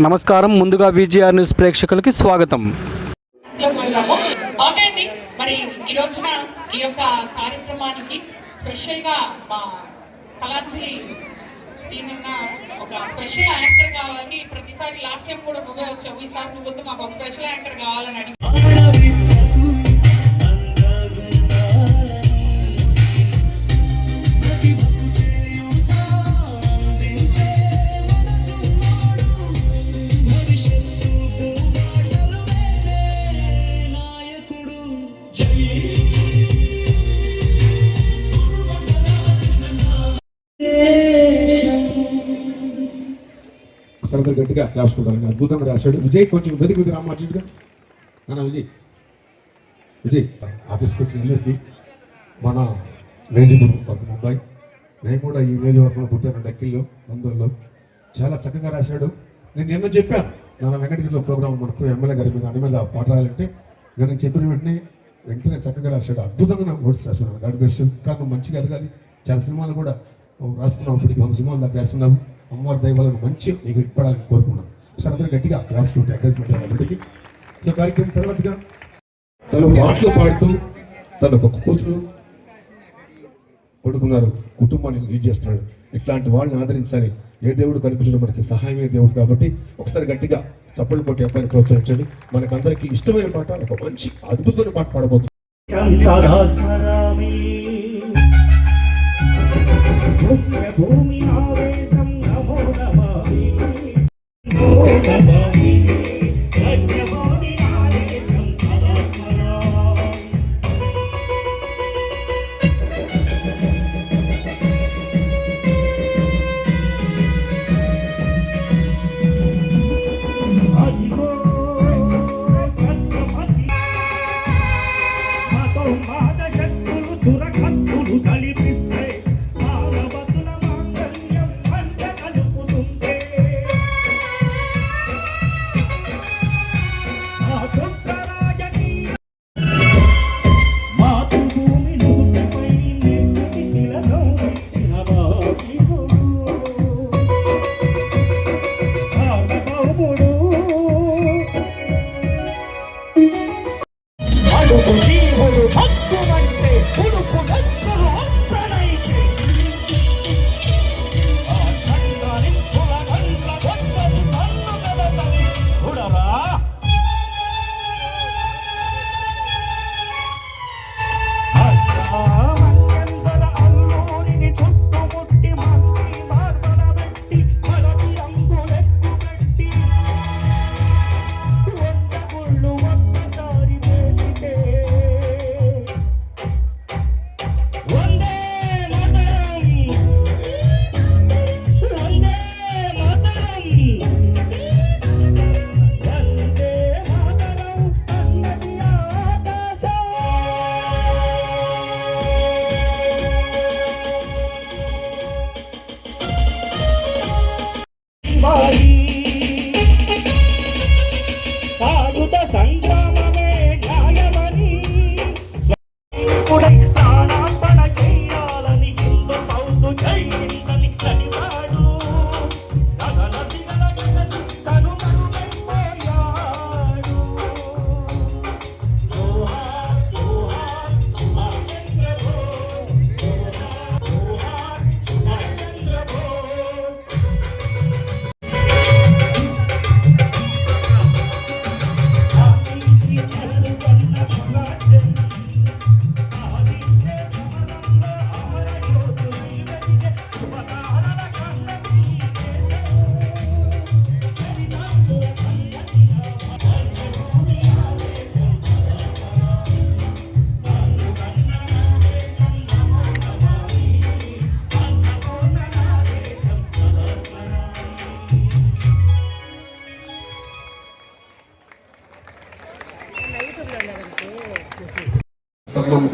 నమస్కారం. ముందుగా VGR news ప్రేక్షకులకి స్వాగతం. మరి ఈ రోజున ఈ యొక్క కార్యక్రమానికి స్పెషల్గా మా కళాంజలి శ్రీనిన్న ఒక స్పెషల్ యాంకర్ కావాలి. ప్రతిసారి లాస్ట్ టైం కూడా నువ్వే వచ్చావు, ఈసారి నువ్వు వద్దు, మాకు ఒక స్పెషల్ యాంకర్ కావాలని అడిగి గట్టిగా క్లాస్ కొట్టాలని అద్భుతంగా రాశాడు విజయ్. కొంచెం వెతికి రామార్చుగా విజయ్ ఆఫీస్కి వచ్చిన అందరికీ మన నియోజకవర్గం ముంబై, నేను కూడా ఈ నియోజకవర్గంలో పుట్టాను, డక్కిల్లో బంధువుల్లో. చాలా చక్కగా రాశాడు. నేను నిన్న చెప్పాను నాన్న వెంకటగిరిలో ప్రోగ్రామ్ మనకు ఎమ్మెల్యే గారి మీద అన్ని మీద పాట రాయాలంటే నేను చెప్పిన వెంటనే చక్కగా రాశాడు. అద్భుతంగా నాకు ఓట్స్ రాశాను. God bless you. కానీ మంచిగా ఎదగాలి. చాలా సినిమాలు కూడా రాస్తున్నావు, ఇప్పటికి 100 సినిమాలు దాకా రాస్తున్నావు. అమ్మవారి దైవాలను మంచి మీకు ఇప్పడాలని కోరుకున్నాను. ఒకసారి అందరూ గట్టిగా క్లాప్స్ ఉంటే ఎంకరేజ్మెంట్. సో కార్యక్రమం తర్వాతగా తను పాటలు పాడుతూ తను ఒక కూతురు కొడుకున్నారు, కుటుంబాన్ని లీడ్ చేస్తున్నాడు. ఇట్లాంటి వాళ్ళని ఆదరించాలి. ఏ దేవుడు కనిపించడం మనకి సహాయమే దేవుడు. కాబట్టి ఒకసారి గట్టిగా చప్పట్లు కొట్టి అబ్బాయిని ప్రోత్సహించండి. మనకందరికీ ఇష్టమైన పాట, ఒక మంచి అద్భుతమైన పాట పాడబోతుంది.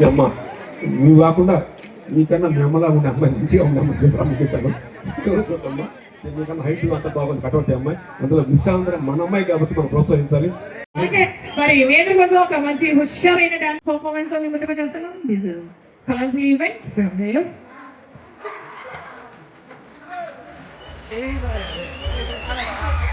అమ్మ నువ్వు కాకుండా నీకన్నా మీ అమ్మలా ఉండే అమ్మాయి మంచిగా ఉండే అమ్మాయి చెప్పాను. ఎందుకన్నా హైట్ అంత బాగుంది కటౌట్ అమ్మాయి. అందులో మిస్ అందరం మన అమ్మాయి కాబట్టి మనం ప్రోత్సహించాలి. మరి వేదిక కోసం ఒక మంచి హుషారైన డాన్స్ పర్ఫార్మెన్స్ మీ ముందుకు చేస్తున్నాం. This is Kalanjali event from వేలు. ఏ